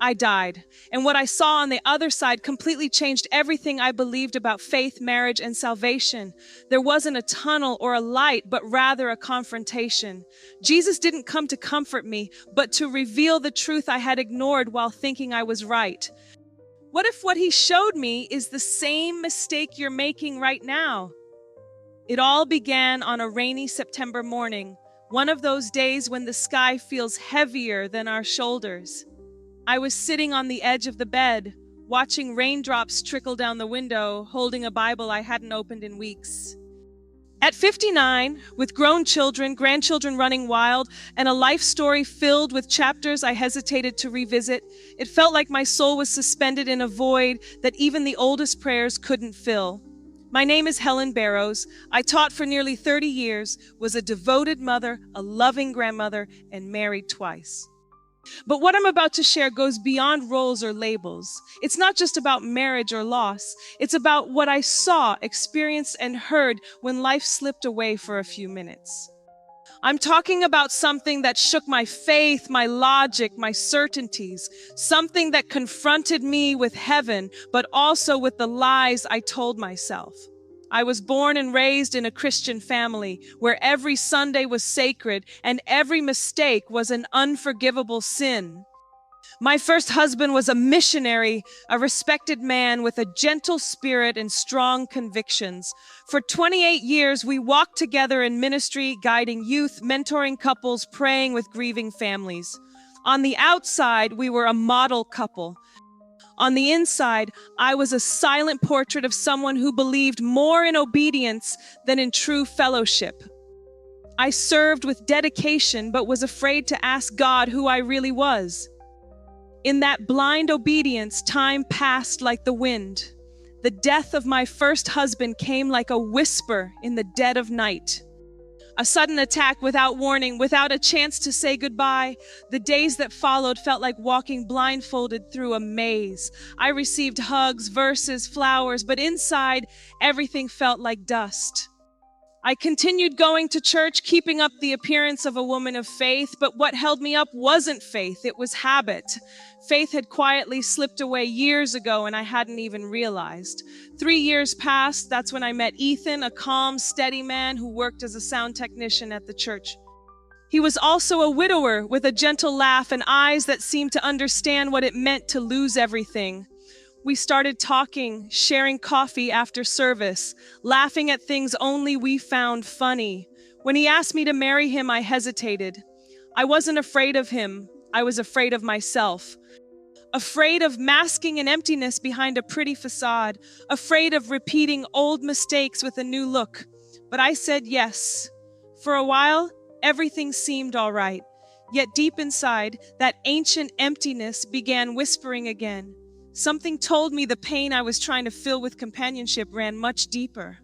I died. And what I saw on the other side completely changed everything I believed about faith, marriage, and salvation. There wasn't a tunnel or a light, but rather a confrontation. Jesus didn't come to comfort me, but to reveal the truth I had ignored while thinking I was right. What if what he showed me is the same mistake you're making right now? It all began on a rainy September morning, one of those days when the sky feels heavier than our shoulders. I was sitting on the edge of the bed, watching raindrops trickle down the window, holding a Bible I hadn't opened in weeks. At 59, with grown children, grandchildren running wild, and a life story filled with chapters I hesitated to revisit, it felt like my soul was suspended in a void that even the oldest prayers couldn't fill. My name is Helen Barrows. I taught for nearly 30 years, was a devoted mother, a loving grandmother, and married twice. But what I'm about to share goes beyond roles or labels. It's not just about marriage or loss. It's about what I saw, experienced, and heard when life slipped away for a few minutes. I'm talking about something that shook my faith, my logic, my certainties, something that confronted me with heaven, but also with the lies I told myself. I was born and raised in a Christian family where every Sunday was sacred and every mistake was an unforgivable sin. My first husband was a missionary, a respected man with a gentle spirit and strong convictions. For 28 years, we walked together in ministry, guiding youth, mentoring couples, praying with grieving families. On the outside, we were a model couple. On the inside, I was a silent portrait of someone who believed more in obedience than in true fellowship. I served with dedication, but was afraid to ask God who I really was. In that blind obedience, time passed like the wind. The death of my first husband came like a whisper in the dead of night. A sudden attack without warning, without a chance to say goodbye. The days that followed felt like walking blindfolded through a maze. I received hugs, verses, flowers, but inside, everything felt like dust. I continued going to church, keeping up the appearance of a woman of faith, but what held me up wasn't faith, it was habit. Faith had quietly slipped away years ago and I hadn't even realized. 3 years passed, that's when I met Ethan, a calm, steady man who worked as a sound technician at the church. He was also a widower with a gentle laugh and eyes that seemed to understand what it meant to lose everything. We started talking, sharing coffee after service, laughing at things only we found funny. When he asked me to marry him, I hesitated. I wasn't afraid of him. I was afraid of myself. Afraid of masking an emptiness behind a pretty facade. Afraid of repeating old mistakes with a new look. But I said yes. For a while, everything seemed all right. Yet deep inside, that ancient emptiness began whispering again. Something told me the pain I was trying to fill with companionship ran much deeper.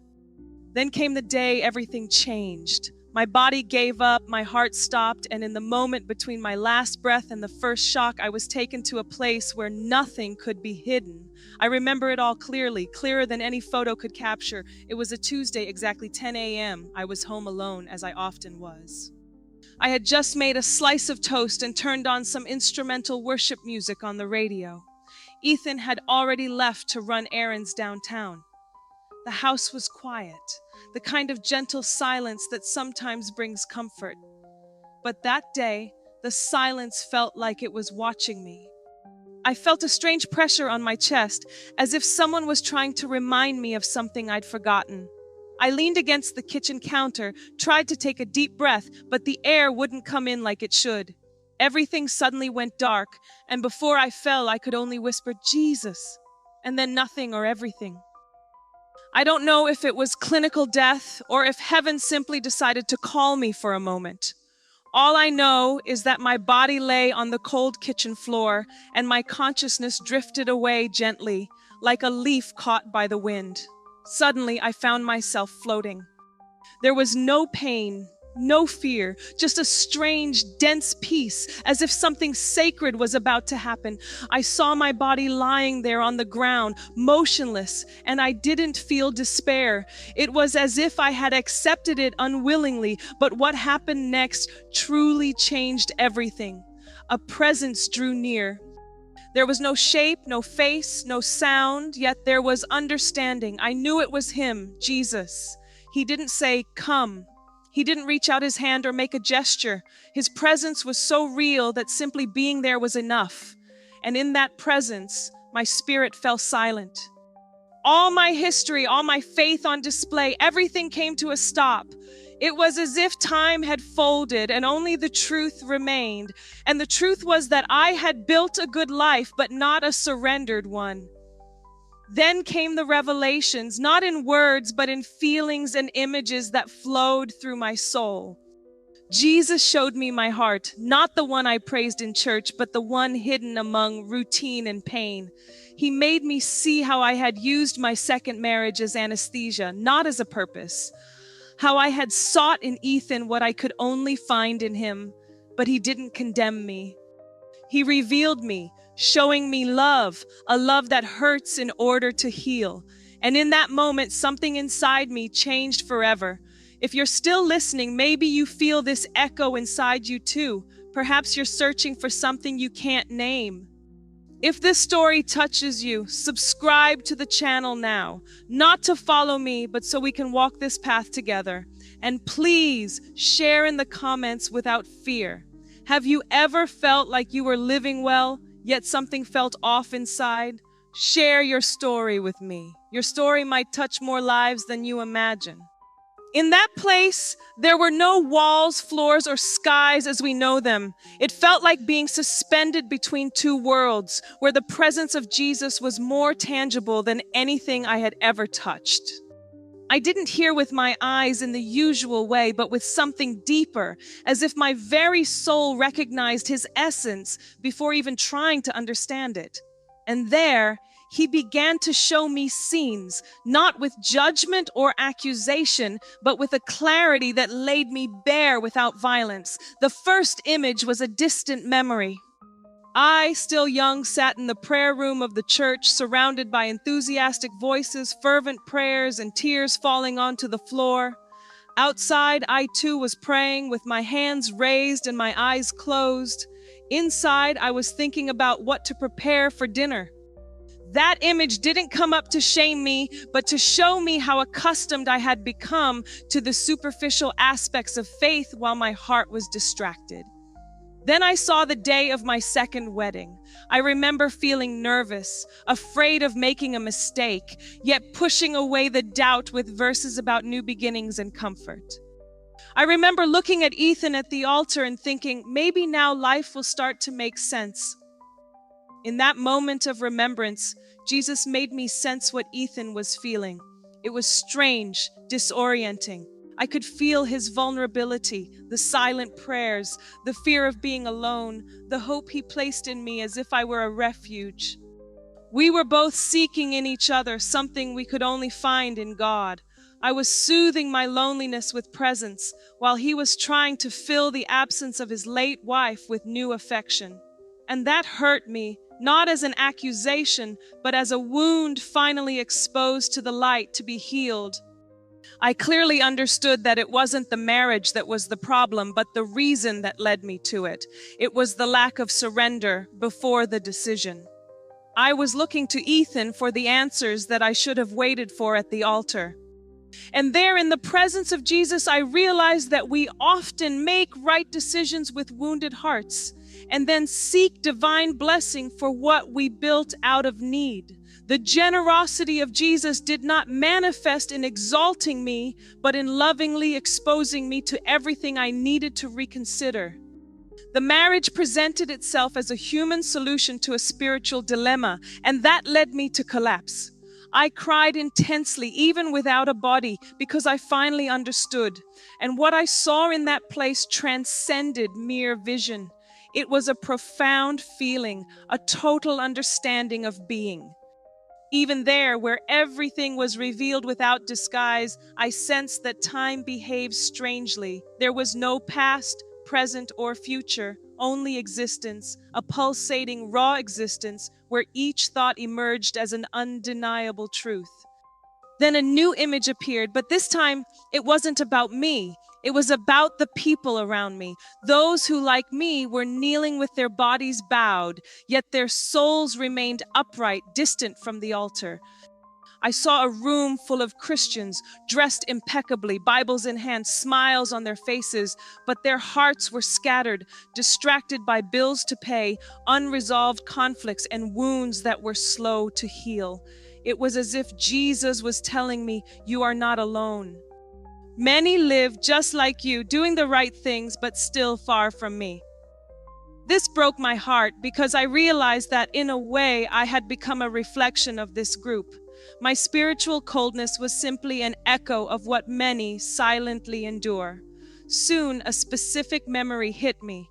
Then came the day everything changed. My body gave up, my heart stopped, and in the moment between my last breath and the first shock, I was taken to a place where nothing could be hidden. I remember it all clearly, clearer than any photo could capture. It was a Tuesday, exactly 10 a.m. I was home alone, as I often was. I had just made a slice of toast and turned on some instrumental worship music on the radio. Ethan had already left to run errands downtown. The house was quiet, the kind of gentle silence that sometimes brings comfort. But that day, the silence felt like it was watching me. I felt a strange pressure on my chest, as if someone was trying to remind me of something I'd forgotten. I leaned against the kitchen counter, tried to take a deep breath, but the air wouldn't come in like it should. Everything suddenly went dark, and before I fell, I could only whisper, "Jesus," and then nothing or everything. I don't know if it was clinical death or if heaven simply decided to call me for a moment. All I know is that my body lay on the cold kitchen floor, and my consciousness drifted away gently, like a leaf caught by the wind. Suddenly, I found myself floating. There was no pain, no fear, just a strange, dense peace, as if something sacred was about to happen. I saw my body lying there on the ground, motionless, and I didn't feel despair. It was as if I had accepted it unwillingly, but what happened next truly changed everything. A presence drew near. There was no shape, no face, no sound, yet there was understanding. I knew it was him, Jesus. He didn't say, "Come." He didn't reach out his hand or make a gesture. His presence was so real that simply being there was enough. And in that presence, my spirit fell silent. All my history, all my faith on display, everything came to a stop. It was as if time had folded and only the truth remained. And the truth was that I had built a good life, but not a surrendered one. Then came the revelations, not in words, but in feelings and images that flowed through my soul. Jesus showed me my heart, not the one I praised in church, but the one hidden among routine and pain. He made me see how I had used my second marriage as anesthesia, not as a purpose. How I had sought in Ethan what I could only find in him, but he didn't condemn me. He revealed me, showing me love, a love that hurts in order to heal. And in that moment, something inside me changed forever. If you're still listening, maybe you feel this echo inside you too. Perhaps you're searching for something you can't name. If this story touches you, subscribe to the channel now, not to follow me, but so we can walk this path together. And please share in the comments without fear. Have you ever felt like you were living well, yet something felt off inside? Share your story with me. Your story might touch more lives than you imagine. In that place, there were no walls, floors, or skies as we know them. It felt like being suspended between two worlds, where the presence of Jesus was more tangible than anything I had ever touched. I didn't hear with my eyes in the usual way, but with something deeper, as if my very soul recognized his essence before even trying to understand it. And there, he began to show me scenes, not with judgment or accusation, but with a clarity that laid me bare without violence. The first image was a distant memory. I, still young, sat in the prayer room of the church, surrounded by enthusiastic voices, fervent prayers, and tears falling onto the floor. Outside, I too was praying, with my hands raised and my eyes closed. Inside, I was thinking about what to prepare for dinner. That image didn't come up to shame me, but to show me how accustomed I had become to the superficial aspects of faith while my heart was distracted. Then I saw the day of my second wedding. I remember feeling nervous, afraid of making a mistake, yet pushing away the doubt with verses about new beginnings and comfort. I remember looking at Ethan at the altar and thinking, maybe now life will start to make sense. In that moment of remembrance, Jesus made me sense what Ethan was feeling. It was strange, disorienting. I could feel his vulnerability, the silent prayers, the fear of being alone, the hope he placed in me as if I were a refuge. We were both seeking in each other something we could only find in God. I was soothing my loneliness with presence, while he was trying to fill the absence of his late wife with new affection. And that hurt me, not as an accusation, but as a wound finally exposed to the light to be healed. I clearly understood that it wasn't the marriage that was the problem, but the reason that led me to it. It was the lack of surrender before the decision. I was looking to Ethan for the answers that I should have waited for at the altar. And there, in the presence of Jesus, I realized that we often make right decisions with wounded hearts, and then seek divine blessing for what we built out of need. The generosity of Jesus did not manifest in exalting me, but in lovingly exposing me to everything I needed to reconsider. The marriage presented itself as a human solution to a spiritual dilemma, and that led me to collapse. I cried intensely, even without a body, because I finally understood. And what I saw in that place transcended mere vision. It was a profound feeling, a total understanding of being. Even there, where everything was revealed without disguise, I sensed that time behaved strangely. There was no past, present, or future, only existence, a pulsating, raw existence where each thought emerged as an undeniable truth. Then a new image appeared, but this time it wasn't about me. It was about the people around me, those who, like me, were kneeling with their bodies bowed, yet their souls remained upright, distant from the altar. I saw a room full of Christians, dressed impeccably, Bibles in hand, smiles on their faces, but their hearts were scattered, distracted by bills to pay, unresolved conflicts, and wounds that were slow to heal. It was as if Jesus was telling me, "You are not alone." Many live just like you, doing the right things, but still far from me. This broke my heart because I realized that in a way I had become a reflection of this group. My spiritual coldness was simply an echo of what many silently endure. Soon a specific memory hit me.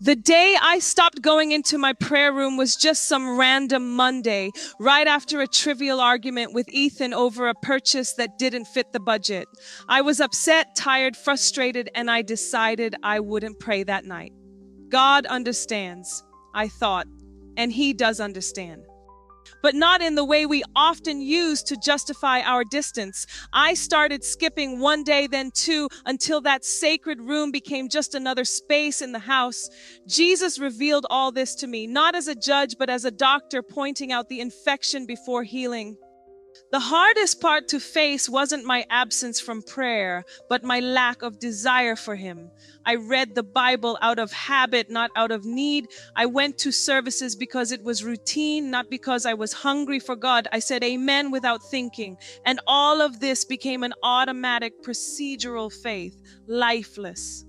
The day I stopped going into my prayer room was just some random Monday, right after a trivial argument with Ethan over a purchase that didn't fit the budget. I was upset, tired, frustrated, and I decided I wouldn't pray that night. God understands, I thought, and He does understand. But not in the way we often use to justify our distance. I started skipping one day, then two, until that sacred room became just another space in the house. Jesus revealed all this to me, not as a judge, but as a doctor pointing out the infection before healing. The hardest part to face wasn't my absence from prayer, but my lack of desire for Him. I read the Bible out of habit, not out of need. I went to services because it was routine, not because I was hungry for God. I said amen without thinking. And all of this became an automatic procedural faith, lifeless.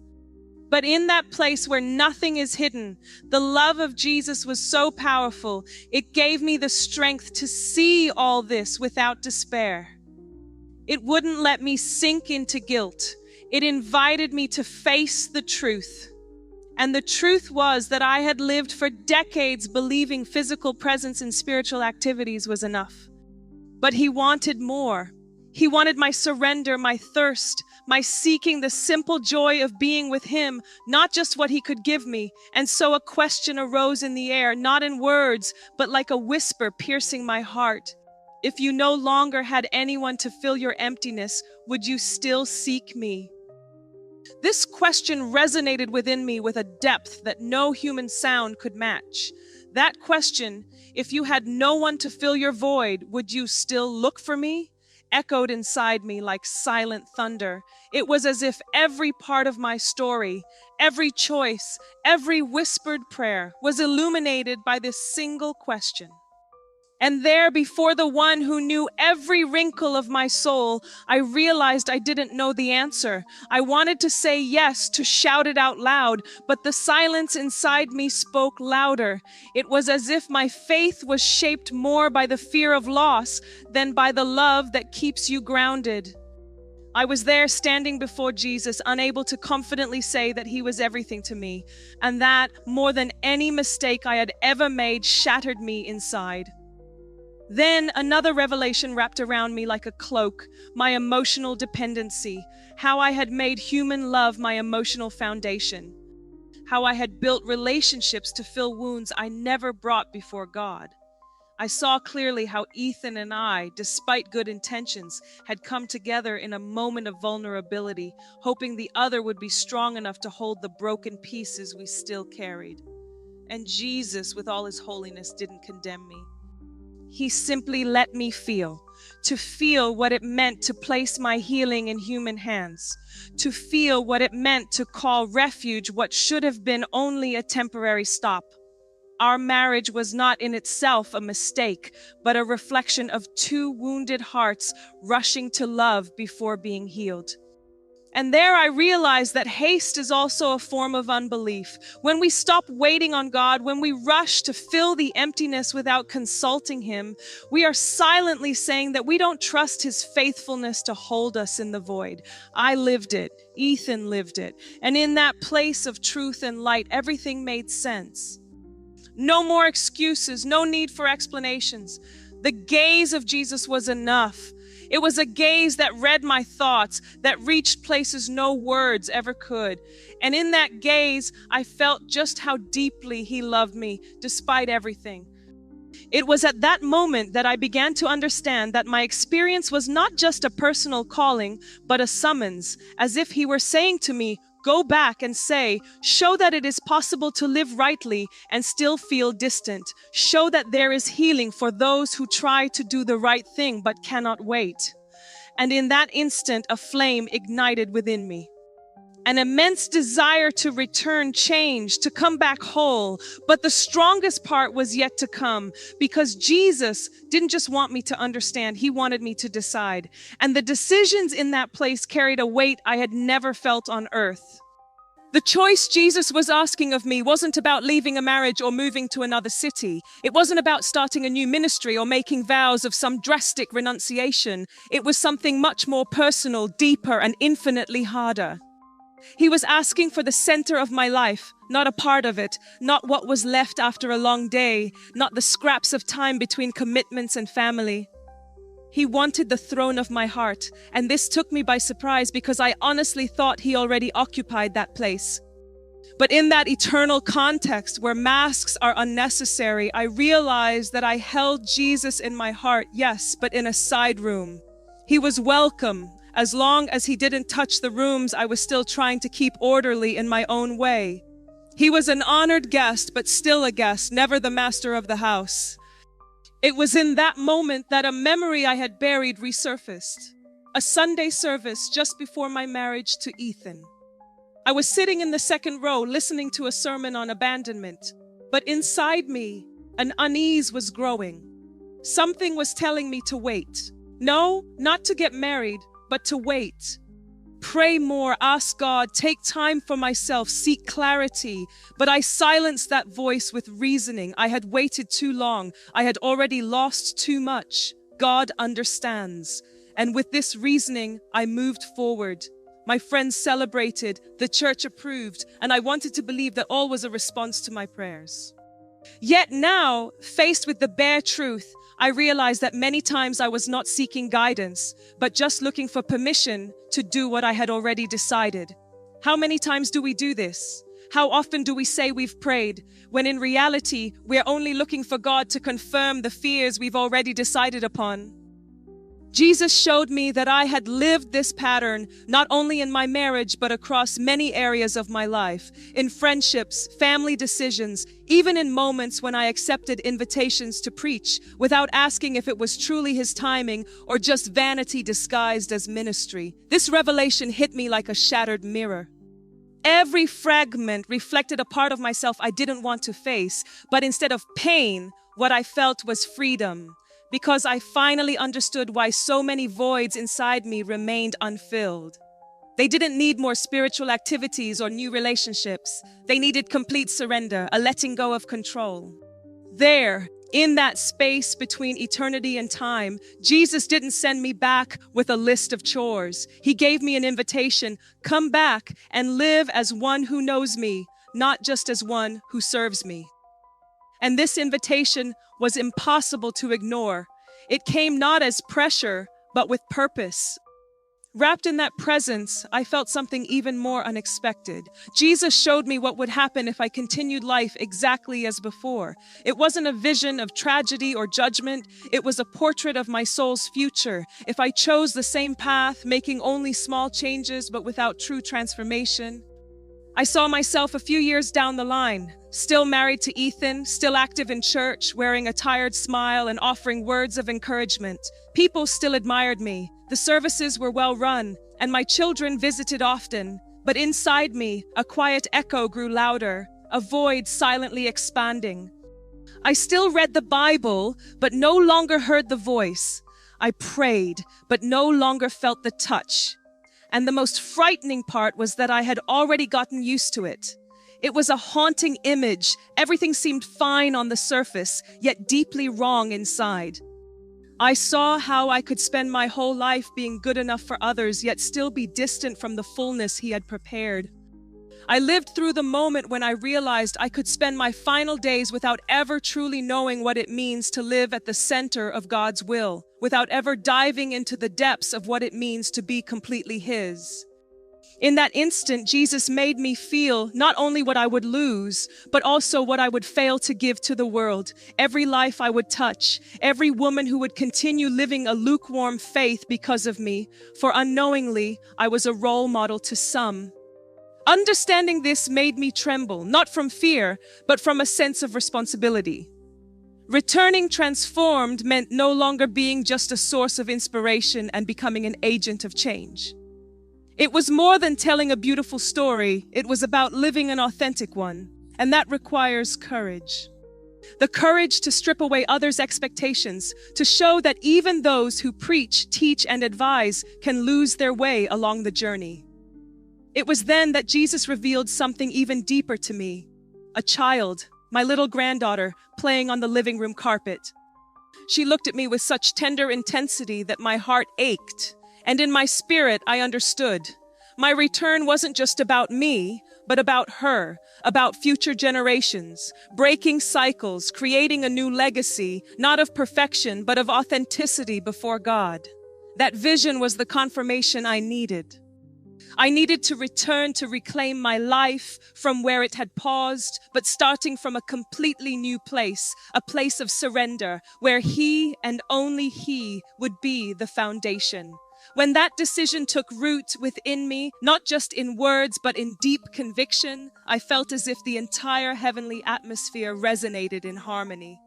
But in that place where nothing is hidden, the love of Jesus was so powerful, it gave me the strength to see all this without despair. It wouldn't let me sink into guilt. It invited me to face the truth. And the truth was that I had lived for decades believing physical presence in spiritual activities was enough. But He wanted more. He wanted my surrender, my thirst, my seeking the simple joy of being with Him, not just what He could give me. And so a question arose in the air, not in words, but like a whisper piercing my heart. If you no longer had anyone to fill your emptiness, would you still seek me? This question resonated within me with a depth that no human sound could match. That question, if you had no one to fill your void, would you still look for me? Echoed inside me like silent thunder. It was as if every part of my story, every choice, every whispered prayer was illuminated by this single question. And there, before the one who knew every wrinkle of my soul, I realized I didn't know the answer. I wanted to say yes, to shout it out loud, but the silence inside me spoke louder. It was as if my faith was shaped more by the fear of loss than by the love that keeps you grounded. I was there standing before Jesus, unable to confidently say that He was everything to me, and that, more than any mistake I had ever made, shattered me inside. Then another revelation wrapped around me like a cloak, my emotional dependency, how I had made human love my emotional foundation, how I had built relationships to fill wounds I never brought before God. I saw clearly how Ethan and I, despite good intentions, had come together in a moment of vulnerability, hoping the other would be strong enough to hold the broken pieces we still carried. And Jesus, with all His holiness, didn't condemn me. He simply let me to feel what it meant to place my healing in human hands, to feel what it meant to call refuge what should have been only a temporary stop. Our marriage was not in itself a mistake, but a reflection of two wounded hearts rushing to love before being healed. And there I realized that haste is also a form of unbelief. When we stop waiting on God, when we rush to fill the emptiness without consulting Him, we are silently saying that we don't trust His faithfulness to hold us in the void. I lived it. Ethan lived it. And in that place of truth and light, everything made sense. No more excuses, no need for explanations. The gaze of Jesus was enough. It was a gaze that read my thoughts, that reached places no words ever could. And in that gaze, I felt just how deeply He loved me, despite everything. It was at that moment that I began to understand that my experience was not just a personal calling, but a summons, as if he were saying to me, "Go back and say, show that it is possible to live rightly and still feel distant. Show that there is healing for those who try to do the right thing but cannot wait." And in that instant, a flame ignited within me. An immense desire to return change, to come back whole. But the strongest part was yet to come, because Jesus didn't just want me to understand, he wanted me to decide. And the decisions in that place carried a weight I had never felt on earth. The choice Jesus was asking of me wasn't about leaving a marriage or moving to another city. It wasn't about starting a new ministry or making vows of some drastic renunciation. It was something much more personal, deeper, and infinitely harder. He was asking for the center of my life, not a part of it, not what was left after a long day, not the scraps of time between commitments and family. He wanted the throne of my heart, and this took me by surprise because I honestly thought he already occupied that place. But in that eternal context where masks are unnecessary, I realized that I held Jesus in my heart, yes, but in a side room. He was welcome. As long as he didn't touch the rooms I was still trying to keep orderly in my own way. He was an honored guest, but still a guest, never the master of the house. It was in that moment that a memory I had buried resurfaced. A Sunday service just before my marriage to Ethan. I was sitting in the second row listening to a sermon on abandonment, but inside me, an unease was growing. Something was telling me to wait. No, not to get married, but to wait. Pray more, ask God, take time for myself, seek clarity. But I silenced that voice with reasoning. I had waited too long. I had already lost too much. God understands. And with this reasoning, I moved forward. My friends celebrated, the church approved, and I wanted to believe that all was a response to my prayers. Yet now, faced with the bare truth, I realized that many times I was not seeking guidance, but just looking for permission to do what I had already decided. How many times do we do this? How often do we say we've prayed, when in reality, we're only looking for God to confirm the fears we've already decided upon? Jesus showed me that I had lived this pattern not only in my marriage, but across many areas of my life, in friendships, family decisions, even in moments when I accepted invitations to preach without asking if it was truly his timing or just vanity disguised as ministry. This revelation hit me like a shattered mirror. Every fragment reflected a part of myself I didn't want to face, but instead of pain, what I felt was freedom. Because I finally understood why so many voids inside me remained unfilled. They didn't need more spiritual activities or new relationships. They needed complete surrender, a letting go of control. There, in that space between eternity and time, Jesus didn't send me back with a list of chores. He gave me an invitation, come back and live as one who knows me, not just as one who serves me. And this invitation was impossible to ignore. It came not as pressure, but with purpose. Wrapped in that presence, I felt something even more unexpected. Jesus showed me what would happen if I continued life exactly as before. It wasn't a vision of tragedy or judgment. It was a portrait of my soul's future. If I chose the same path, making only small changes, but without true transformation. I saw myself a few years down the line, still married to Ethan, still active in church, wearing a tired smile and offering words of encouragement. People still admired me. The services were well run, and my children visited often. But inside me, a quiet echo grew louder, a void silently expanding. I still read the Bible, but no longer heard the voice. I prayed, but no longer felt the touch. And the most frightening part was that I had already gotten used to it. It was a haunting image. Everything seemed fine on the surface, yet deeply wrong inside. I saw how I could spend my whole life being good enough for others, yet still be distant from the fullness he had prepared. I lived through the moment when I realized I could spend my final days without ever truly knowing what it means to live at the center of God's will, without ever diving into the depths of what it means to be completely His. In that instant, Jesus made me feel not only what I would lose, but also what I would fail to give to the world. Every life I would touch, every woman who would continue living a lukewarm faith because of me, for unknowingly, I was a role model to some. Understanding this made me tremble, not from fear, but from a sense of responsibility. Returning transformed meant no longer being just a source of inspiration and becoming an agent of change. It was more than telling a beautiful story, it was about living an authentic one, and that requires courage. The courage to strip away others' expectations, to show that even those who preach, teach, and advise can lose their way along the journey. It was then that Jesus revealed something even deeper to me. A child, my little granddaughter, playing on the living room carpet. She looked at me with such tender intensity that my heart ached. And in my spirit, I understood. My return wasn't just about me, but about her, about future generations, breaking cycles, creating a new legacy, not of perfection, but of authenticity before God. That vision was the confirmation I needed. I needed to return to reclaim my life from where it had paused, but starting from a completely new place, a place of surrender, where He and only He would be the foundation. When that decision took root within me, not just in words, but in deep conviction, I felt as if the entire heavenly atmosphere resonated in harmony.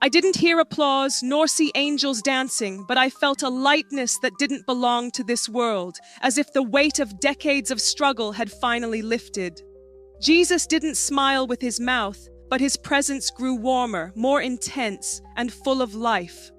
I didn't hear applause nor see angels dancing, but I felt a lightness that didn't belong to this world, as if the weight of decades of struggle had finally lifted. Jesus didn't smile with his mouth, but his presence grew warmer, more intense, and full of life.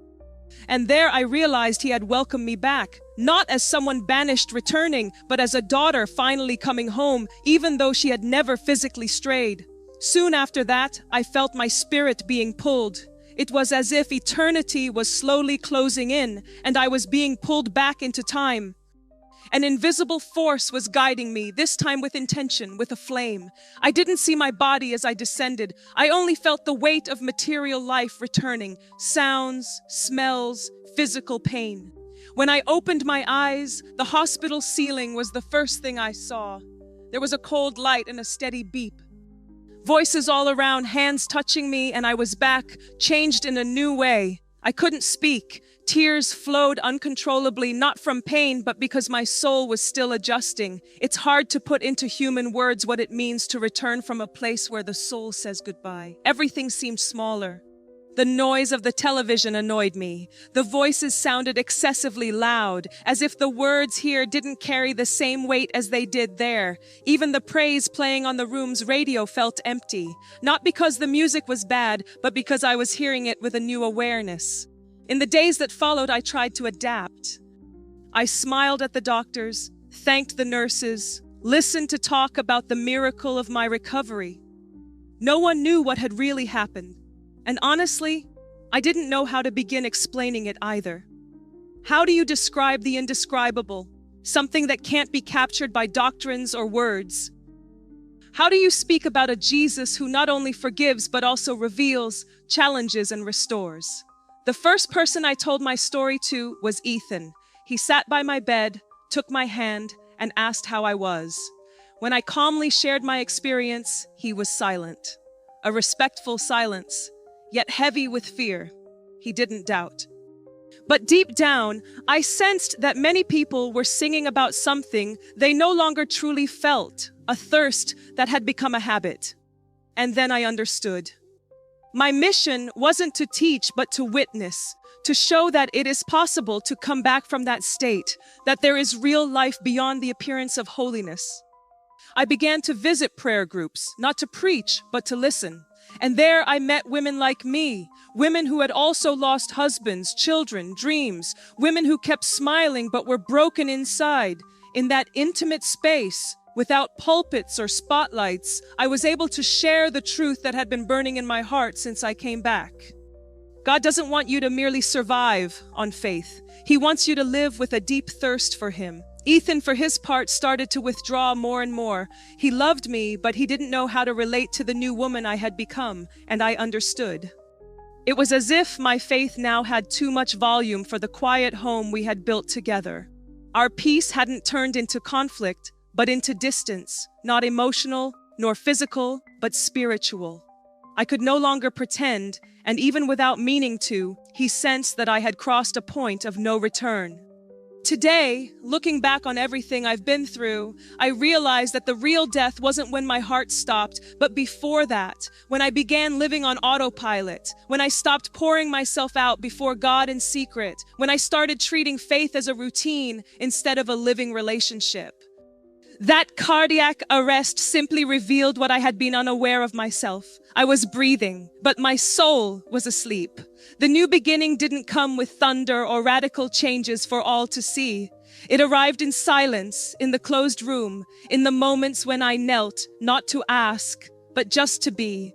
And there I realized he had welcomed me back, not as someone banished returning, but as a daughter finally coming home, even though she had never physically strayed. Soon after that, I felt my spirit being pulled. It was as if eternity was slowly closing in, and I was being pulled back into time. An invisible force was guiding me, this time with intention, with a flame. I didn't see my body as I descended. I only felt the weight of material life returning, sounds, smells, physical pain. When I opened my eyes, the hospital ceiling was the first thing I saw. There was a cold light and a steady beep. Voices all around, hands touching me, and I was back, changed in a new way. I couldn't speak. Tears flowed uncontrollably, not from pain, but because my soul was still adjusting. It's hard to put into human words what it means to return from a place where the soul says goodbye. Everything seemed smaller. The noise of the television annoyed me. The voices sounded excessively loud, as if the words here didn't carry the same weight as they did there. Even the praise playing on the room's radio felt empty. Not because the music was bad, but because I was hearing it with a new awareness. In the days that followed, I tried to adapt. I smiled at the doctors, thanked the nurses, listened to talk about the miracle of my recovery. No one knew what had really happened. And honestly, I didn't know how to begin explaining it either. How do you describe the indescribable, something that can't be captured by doctrines or words? How do you speak about a Jesus who not only forgives but also reveals, challenges, and restores? The first person I told my story to was Ethan. He sat by my bed, took my hand, and asked how I was. When I calmly shared my experience, he was silent. A respectful silence, yet heavy with fear. He didn't doubt. But deep down, I sensed that many people were singing about something they no longer truly felt, a thirst that had become a habit. And then I understood. My mission wasn't to teach, but to witness, to show that it is possible to come back from that state, that there is real life beyond the appearance of holiness. I began to visit prayer groups, not to preach, but to listen. And there I met women like me, women who had also lost husbands, children, dreams, women who kept smiling but were broken inside. In that intimate space, without pulpits or spotlights, I was able to share the truth that had been burning in my heart since I came back. God doesn't want you to merely survive on faith. He wants you to live with a deep thirst for Him. Ethan, for his part, started to withdraw more and more. He loved me, but he didn't know how to relate to the new woman I had become, and I understood. It was as if my faith now had too much volume for the quiet home we had built together. Our peace hadn't turned into conflict, but into distance, not emotional nor physical, but spiritual. I could no longer pretend, and even without meaning to, he sensed that I had crossed a point of no return. Today, looking back on everything I've been through, I realized that the real death wasn't when my heart stopped, but before that, when I began living on autopilot, when I stopped pouring myself out before God in secret, when I started treating faith as a routine instead of a living relationship. That cardiac arrest simply revealed what I had been unaware of myself. I was breathing, but my soul was asleep. The new beginning didn't come with thunder or radical changes for all to see. It arrived in silence, in the closed room, in the moments when I knelt, not to ask, but just to be.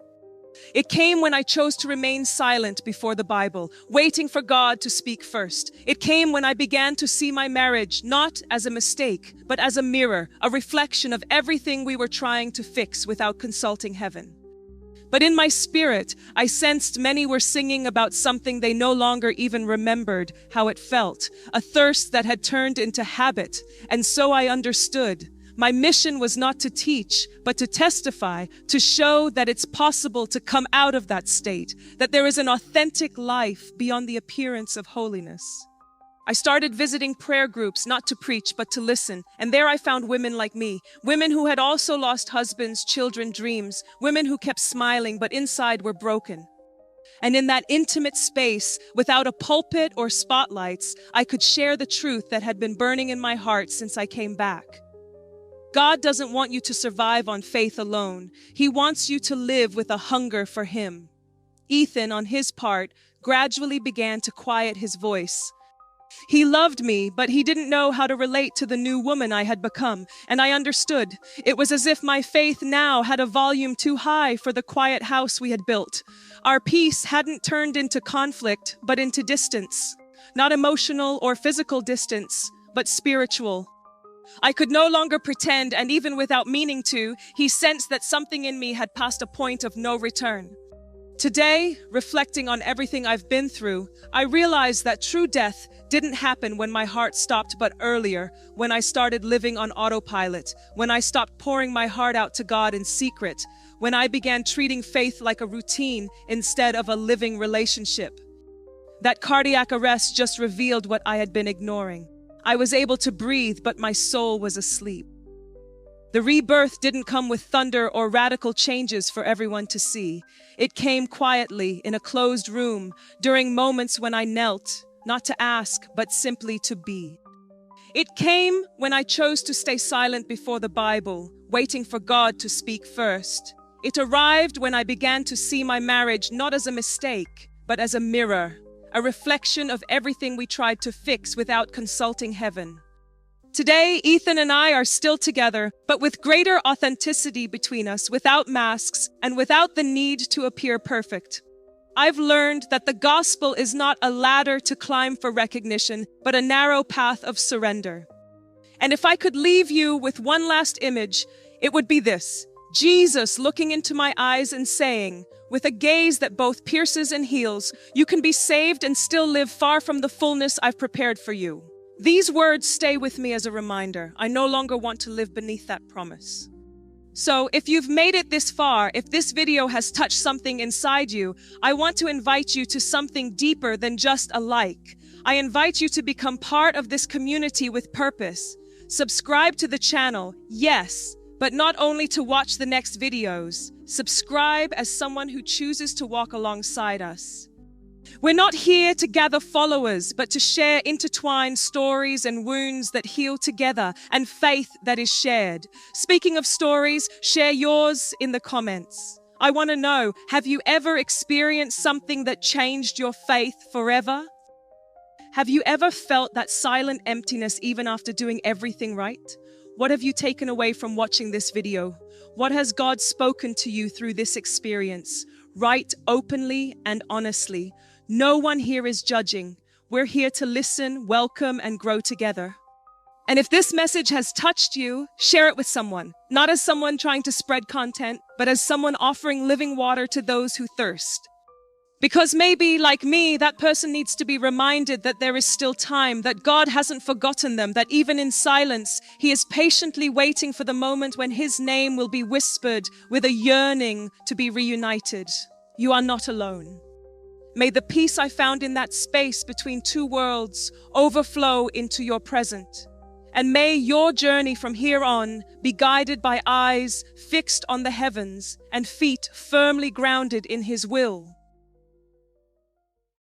It came when I chose to remain silent before the Bible, waiting for God to speak first. It came when I began to see my marriage not as a mistake, but as a mirror, a reflection of everything we were trying to fix without consulting heaven. But in my spirit, I sensed many were singing about something they no longer even remembered how it felt, a thirst that had turned into habit, and so I understood. My mission was not to teach, but to testify, to show that it's possible to come out of that state, that there is an authentic life beyond the appearance of holiness. I started visiting prayer groups, not to preach, but to listen, and there I found women like me, women who had also lost husbands, children, dreams, women who kept smiling, but inside were broken. And in that intimate space, without a pulpit or spotlights, I could share the truth that had been burning in my heart since I came back. God doesn't want you to survive on faith alone. He wants you to live with a hunger for Him. Ethan, on his part, gradually began to quiet his voice. He loved me, but he didn't know how to relate to the new woman I had become, and I understood. It was as if my faith now had a volume too high for the quiet house we had built. Our peace hadn't turned into conflict, but into distance. Not emotional or physical distance, but spiritual. I could no longer pretend, and even without meaning to, he sensed that something in me had passed a point of no return. Today, reflecting on everything I've been through, I realized that true death didn't happen when my heart stopped, but earlier, when I started living on autopilot, when I stopped pouring my heart out to God in secret, when I began treating faith like a routine instead of a living relationship. That cardiac arrest just revealed what I had been ignoring. I was able to breathe, but my soul was asleep. The rebirth didn't come with thunder or radical changes for everyone to see. It came quietly in a closed room during moments when I knelt, not to ask, but simply to be. It came when I chose to stay silent before the Bible, waiting for God to speak first. It arrived when I began to see my marriage not as a mistake, but as a mirror, a reflection of everything we tried to fix without consulting heaven. Today, Ethan and I are still together, but with greater authenticity between us, without masks and without the need to appear perfect. I've learned that the gospel is not a ladder to climb for recognition, but a narrow path of surrender. And if I could leave you with one last image, it would be this: Jesus looking into my eyes and saying, with a gaze that both pierces and heals, "You can be saved and still live far from the fullness I've prepared for you." These words stay with me as a reminder. I no longer want to live beneath that promise. So if you've made it this far, if this video has touched something inside you, I want to invite you to something deeper than just a like. I invite you to become part of this community with purpose. Subscribe to the channel, yes, but not only to watch the next videos. Subscribe as someone who chooses to walk alongside us. We're not here to gather followers, but to share intertwined stories and wounds that heal together and faith that is shared. Speaking of stories, share yours in the comments. I want to know, have you ever experienced something that changed your faith forever? Have you ever felt that silent emptiness even after doing everything right? What have you taken away from watching this video? What has God spoken to you through this experience? Write openly and honestly. No one here is judging. We're here to listen, welcome, and grow together. And if this message has touched you, share it with someone. Not as someone trying to spread content, but as someone offering living water to those who thirst. Because maybe, like me, that person needs to be reminded that there is still time, that God hasn't forgotten them, that even in silence, He is patiently waiting for the moment when His name will be whispered with a yearning to be reunited. You are not alone. May the peace I found in that space between two worlds overflow into your present. And may your journey from here on be guided by eyes fixed on the heavens and feet firmly grounded in His will.